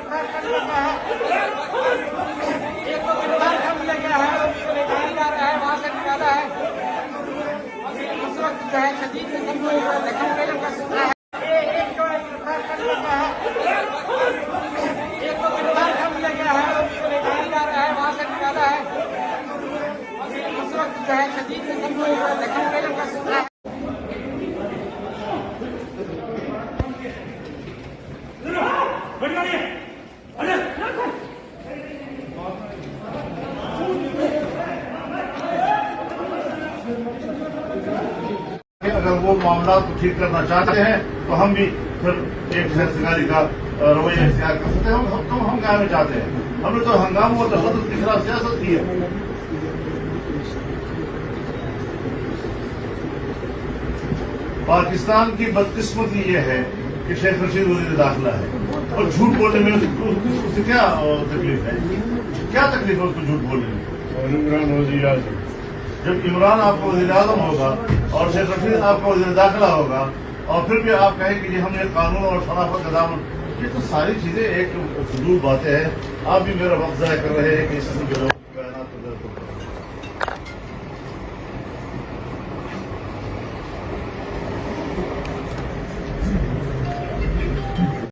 गिरफ्तार कर लिया गया है, एक को गिरफ्तार कर लिया गया है, उसको ले जाया जा रहा है, वहां से निकाला है। उस वक्त जो है शदीद किस्म को जख्म करने का सूचना है। एक को गिरफ्तार कर लिया गया है, एक को गिरफ्तार कर लिया गया है, उसको ले जाया जा रहा है, वहां से निकाला है। उस वक्त जो है शदीद किस्म को जख्म करने का सूचना है। अगर वो मामला को ठीक करना चाहते हैं तो हम भी फिर एक सरकारी का रवैया इख्तियार कर सकते हैं। हम क्या में चाहते हैं, हमने तो हंगामा और तशद्दुद के खिलाफ सियासत की है। पाकिस्तान की बदकिस्मती ये है कि शेख रशीद वजीर दाखिला है और झूठ बोलने में उससे क्या तकलीफ है, क्या तकलीफ है उसको झूठ बोलने में। इमरान वजीर आजम, जब इमरान आपका वजीर आजम होगा और शेख रशीद आपका वजीर दाखिला होगा और फिर भी आप कहें कि हमने कानून और शराफत का दामन, ये तो सारी चीजें एक फजूल बातें हैं। आप भी मेरा वक्त ज़ाया कर रहे हैं कि इस किस्म के लोग